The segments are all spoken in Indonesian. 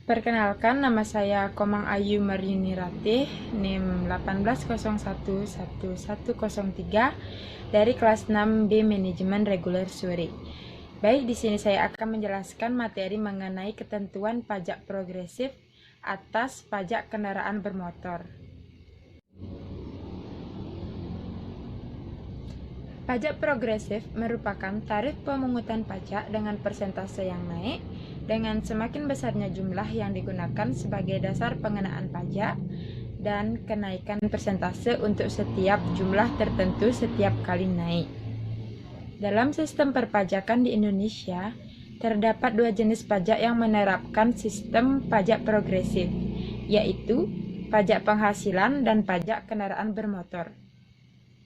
Perkenalkan, nama saya Komang Ayu Maryuni Ratih, NIM 18011103 dari kelas 6B Manajemen Reguler Suri. Baik, di sini saya akan menjelaskan materi mengenai ketentuan pajak progresif atas pajak kendaraan bermotor. Pajak progresif merupakan tarif pemungutan pajak dengan persentase yang naik dengan semakin besarnya jumlah yang digunakan sebagai dasar pengenaan pajak dan kenaikan persentase untuk setiap jumlah tertentu setiap kali naik. Dalam sistem perpajakan di Indonesia, terdapat dua jenis pajak yang menerapkan sistem pajak progresif, yaitu pajak penghasilan dan pajak kendaraan bermotor.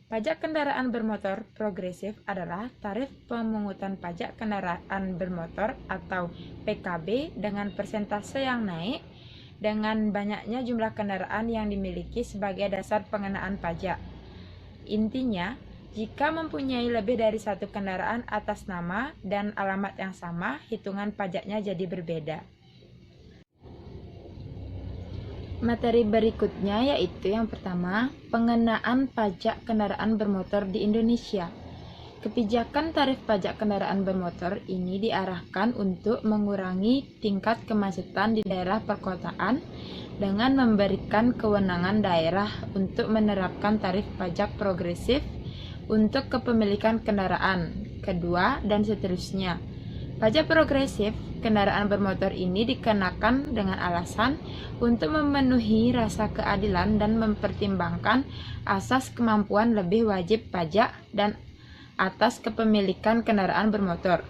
Pajak kendaraan bermotor progresif adalah tarif pemungutan pajak kendaraan bermotor atau PKB dengan persentase yang naik dengan banyaknya jumlah kendaraan yang dimiliki sebagai dasar pengenaan pajak. Intinya, jika mempunyai lebih dari satu kendaraan atas nama dan alamat yang sama, hitungan pajaknya jadi berbeda. Materi berikutnya yaitu yang pertama, pengenaan pajak kendaraan bermotor di Indonesia. Kebijakan tarif pajak kendaraan bermotor ini diarahkan untuk mengurangi tingkat kemacetan di daerah perkotaan dengan memberikan kewenangan daerah untuk menerapkan tarif pajak progresif untuk kepemilikan kendaraan, kedua, dan seterusnya. Pajak progresif kendaraan bermotor ini dikenakan dengan alasan untuk memenuhi rasa keadilan dan mempertimbangkan asas kemampuan lebih wajib pajak dan atas kepemilikan kendaraan bermotor,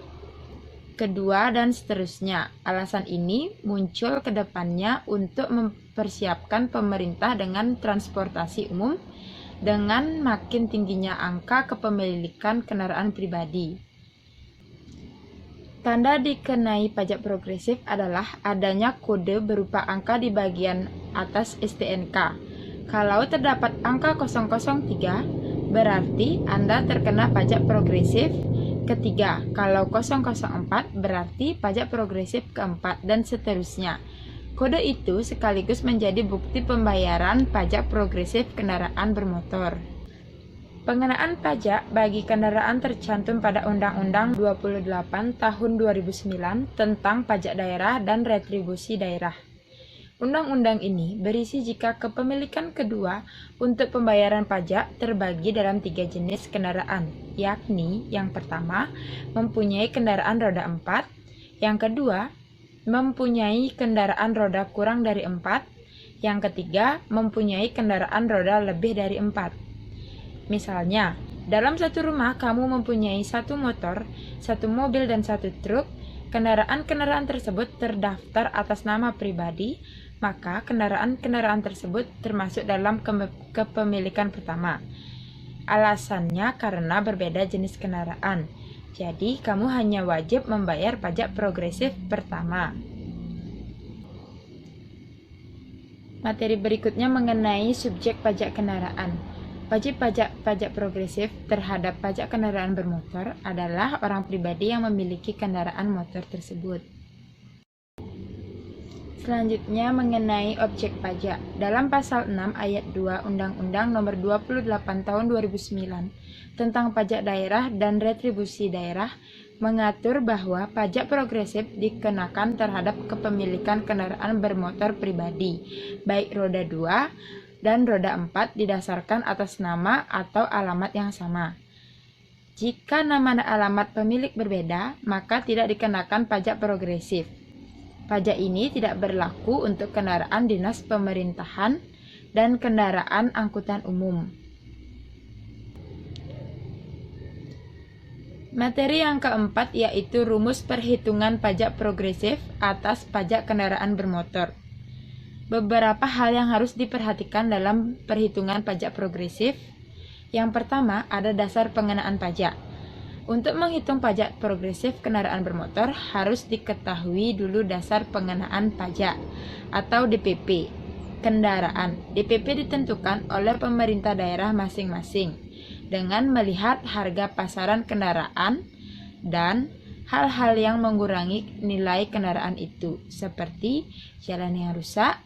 kedua, dan seterusnya. Alasan ini muncul ke depannya untuk mempersiapkan pemerintah dengan transportasi umum dengan makin tingginya angka kepemilikan kendaraan pribadi. Tanda dikenai pajak progresif adalah adanya kode berupa angka di bagian atas STNK. Kalau terdapat angka 003, berarti Anda terkena pajak progresif ketiga. Kalau 004, berarti pajak progresif keempat, dan seterusnya. Kode itu sekaligus menjadi bukti pembayaran pajak progresif kendaraan bermotor. Pengenaan pajak bagi kendaraan tercantum pada Undang-Undang 28 Tahun 2009 tentang pajak daerah dan retribusi daerah. Undang-undang ini berisi jika kepemilikan kedua untuk pembayaran pajak terbagi dalam 3 jenis kendaraan, yakni yang pertama, mempunyai kendaraan roda 4, yang kedua, mempunyai kendaraan roda kurang dari 4, yang ketiga, mempunyai kendaraan roda lebih dari 4. Misalnya, dalam satu rumah kamu mempunyai satu motor, satu mobil, dan satu truk. Kendaraan-kendaraan tersebut terdaftar atas nama pribadi, maka kendaraan-kendaraan tersebut termasuk dalam kepemilikan pertama. Alasannya karena berbeda jenis kendaraan. Jadi, kamu hanya wajib membayar pajak progresif pertama. Materi berikutnya mengenai subjek pajak kendaraan. Wajib pajak progresif terhadap pajak kendaraan bermotor adalah orang pribadi yang memiliki kendaraan motor tersebut. Selanjutnya mengenai objek pajak. Dalam pasal 6 ayat 2 Undang-Undang Nomor 28 Tahun 2009 tentang pajak daerah dan retribusi daerah mengatur bahwa pajak progresif dikenakan terhadap kepemilikan kendaraan bermotor pribadi, baik roda 2 dan roda 4 didasarkan atas nama atau alamat yang sama. Jika nama dan alamat pemilik berbeda, maka tidak dikenakan pajak progresif. Pajak ini tidak berlaku untuk kendaraan dinas pemerintahan dan kendaraan angkutan umum. Materi yang keempat yaitu rumus perhitungan pajak progresif atas pajak kendaraan bermotor. Beberapa hal yang harus diperhatikan dalam perhitungan pajak progresif. Yang pertama, ada dasar pengenaan pajak. Untuk menghitung pajak progresif kendaraan bermotor, harus diketahui dulu dasar pengenaan pajak atau DPP kendaraan. DPP ditentukan oleh pemerintah daerah masing-masing dengan melihat harga pasaran kendaraan dan hal-hal yang mengurangi nilai kendaraan itu, seperti jalan yang rusak.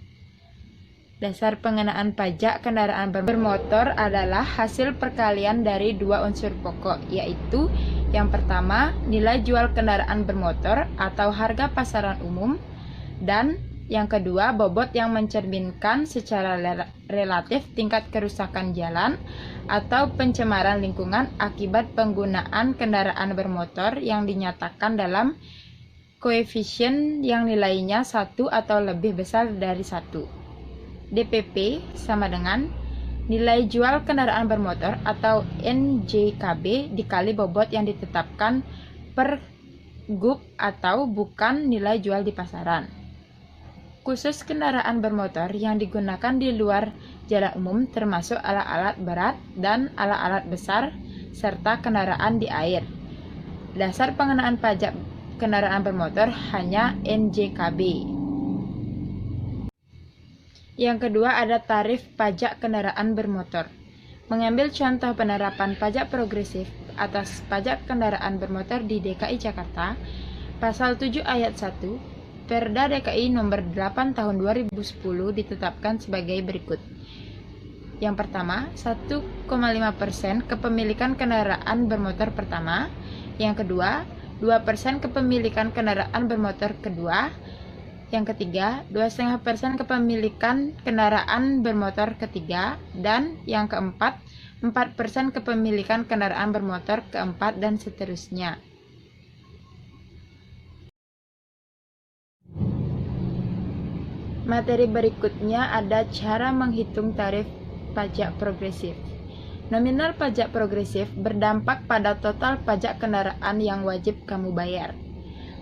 Dasar pengenaan pajak kendaraan bermotor adalah hasil perkalian dari dua unsur pokok, yaitu yang pertama, nilai jual kendaraan bermotor atau harga pasaran umum, dan yang kedua, bobot yang mencerminkan secara relatif tingkat kerusakan jalan atau pencemaran lingkungan akibat penggunaan kendaraan bermotor yang dinyatakan dalam koefisien yang nilainya 1 atau lebih besar dari 1. DPP sama dengan nilai jual kendaraan bermotor atau NJKB dikali bobot yang ditetapkan per GUP atau bukan nilai jual di pasaran. Khusus kendaraan bermotor yang digunakan di luar jalan umum termasuk alat-alat berat dan alat-alat besar serta kendaraan di air. Dasar pengenaan pajak kendaraan bermotor hanya NJKB. Yang kedua ada tarif pajak kendaraan bermotor. Mengambil contoh penerapan pajak progresif atas pajak kendaraan bermotor di DKI Jakarta, Pasal 7 Ayat 1, Perda DKI Nomor 8 Tahun 2010 ditetapkan sebagai berikut. Yang pertama, 1,5% kepemilikan kendaraan bermotor pertama. Yang kedua, 2% kepemilikan kendaraan bermotor kedua. Yang ketiga, 2,5% kepemilikan kendaraan bermotor ketiga. Dan yang keempat, 4% kepemilikan kendaraan bermotor keempat dan seterusnya. Materi berikutnya ada cara menghitung tarif pajak progresif. Nominal pajak progresif berdampak pada total pajak kendaraan yang wajib kamu bayar.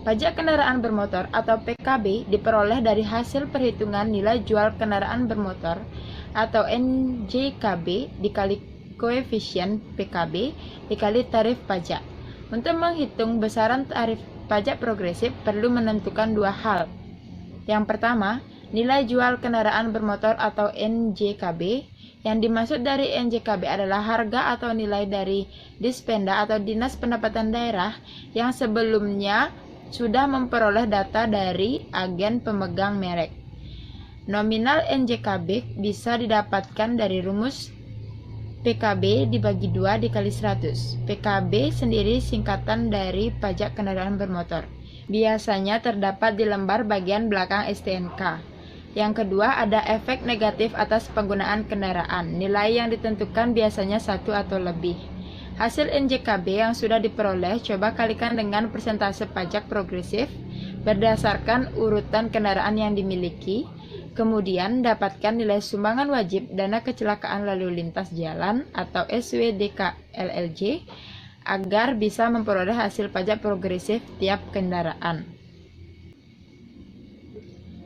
Pajak kendaraan bermotor atau PKB diperoleh dari hasil perhitungan nilai jual kendaraan bermotor atau NJKB dikali koefisien PKB dikali tarif pajak. Untuk menghitung besaran tarif pajak progresif perlu menentukan dua hal. Yang pertama, nilai jual kendaraan bermotor atau NJKB. Yang dimaksud dari NJKB adalah harga atau nilai dari Dispenda atau Dinas Pendapatan Daerah yang sebelumnya sudah memperoleh data dari agen pemegang merek. Nominal NJKB bisa didapatkan dari rumus PKB dibagi 2 dikali 100. PKB sendiri singkatan dari pajak kendaraan bermotor. Biasanya terdapat di lembar bagian belakang STNK. Yang kedua ada efek negatif atas penggunaan kendaraan. Nilai yang ditentukan biasanya 1 atau lebih. Hasil NJKB yang sudah diperoleh coba kalikan dengan persentase pajak progresif berdasarkan urutan kendaraan yang dimiliki, kemudian dapatkan nilai sumbangan wajib dana kecelakaan lalu lintas jalan atau SWDK-LLJ agar bisa memperoleh hasil pajak progresif tiap kendaraan.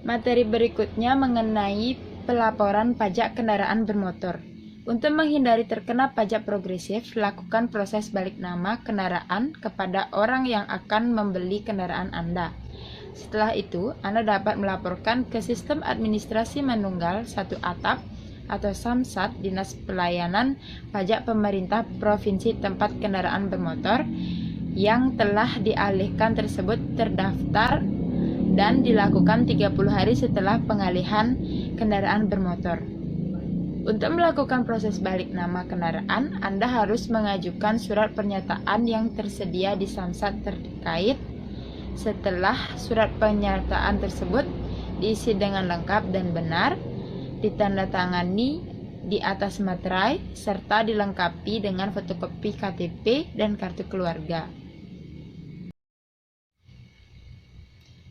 Materi berikutnya mengenai pelaporan pajak kendaraan bermotor. Untuk menghindari terkena pajak progresif, lakukan proses balik nama kendaraan kepada orang yang akan membeli kendaraan Anda. Setelah itu, Anda dapat melaporkan ke Sistem Administrasi Manunggal Satu Atap atau SAMSAT Dinas Pelayanan Pajak Pemerintah Provinsi tempat kendaraan bermotor yang telah dialihkan tersebut terdaftar dan dilakukan 30 hari setelah pengalihan kendaraan bermotor. Untuk melakukan proses balik nama kendaraan, Anda harus mengajukan surat pernyataan yang tersedia di SAMSAT terkait. Setelah surat pernyataan tersebut diisi dengan lengkap dan benar, ditandatangani di atas materai, serta dilengkapi dengan fotokopi KTP dan kartu keluarga.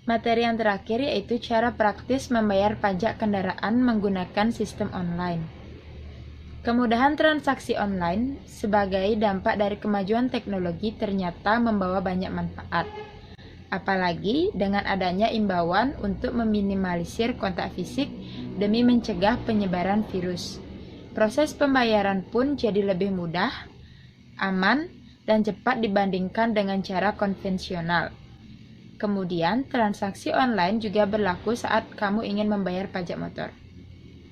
Materi yang terakhir yaitu cara praktis membayar pajak kendaraan menggunakan sistem online. Kemudahan transaksi online sebagai dampak dari kemajuan teknologi ternyata membawa banyak manfaat. Apalagi dengan adanya imbauan untuk meminimalisir kontak fisik demi mencegah penyebaran virus. Proses pembayaran pun jadi lebih mudah, aman, dan cepat dibandingkan dengan cara konvensional. Kemudian, transaksi online juga berlaku saat kamu ingin membayar pajak motor.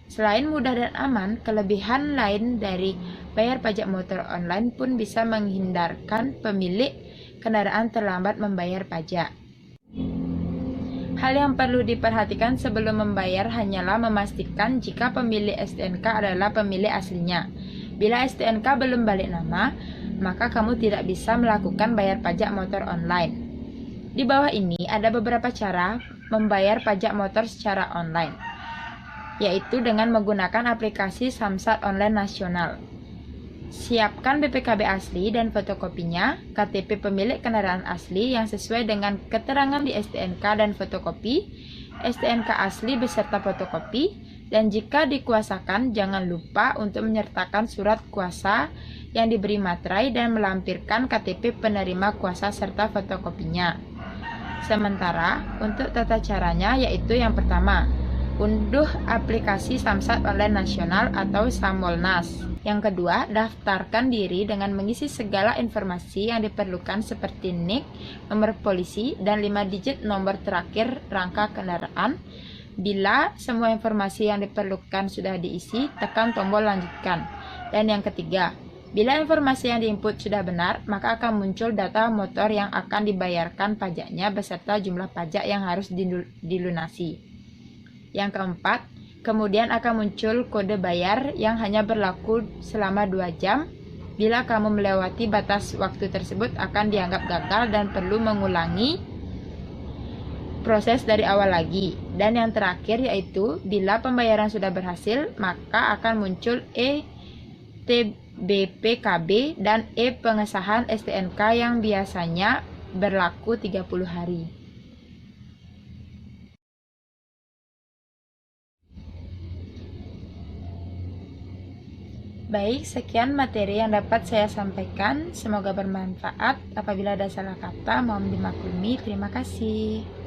Selain mudah dan aman, kelebihan lain dari bayar pajak motor online pun bisa menghindarkan pemilik kendaraan terlambat membayar pajak. Hal yang perlu diperhatikan sebelum membayar hanyalah memastikan jika pemilik STNK adalah pemilik aslinya. Bila STNK belum balik nama, maka kamu tidak bisa melakukan bayar pajak motor online. Di bawah ini ada beberapa cara membayar pajak motor secara online, yaitu dengan menggunakan aplikasi Samsat Online Nasional. Siapkan BPKB asli dan fotokopinya, KTP pemilik kendaraan asli yang sesuai dengan keterangan di STNK dan fotokopi, STNK asli beserta fotokopi, dan jika dikuasakan jangan lupa untuk menyertakan surat kuasa yang diberi materai dan melampirkan KTP penerima kuasa serta fotokopinya. Sementara untuk tata caranya yaitu yang pertama, unduh aplikasi Samsat Online Nasional atau Samolnas. Yang kedua, daftarkan diri dengan mengisi segala informasi yang diperlukan seperti NIK, nomor polisi, dan 5 digit nomor terakhir rangka kendaraan. Bila semua informasi yang diperlukan sudah diisi, tekan tombol lanjutkan. Dan yang ketiga, bila informasi yang diinput sudah benar, maka akan muncul data motor yang akan dibayarkan pajaknya beserta jumlah pajak yang harus dilunasi. Yang keempat, kemudian akan muncul kode bayar yang hanya berlaku selama 2 jam. Bila kamu melewati batas waktu tersebut akan dianggap gagal dan perlu mengulangi proses dari awal lagi. Dan yang terakhir yaitu bila pembayaran sudah berhasil, maka akan muncul ETBPKB dan pengesahan STNK yang biasanya berlaku 30 hari. Baik, sekian materi yang dapat saya sampaikan. Semoga bermanfaat. Apabila ada salah kata, mohon dimaklumi. Terima kasih.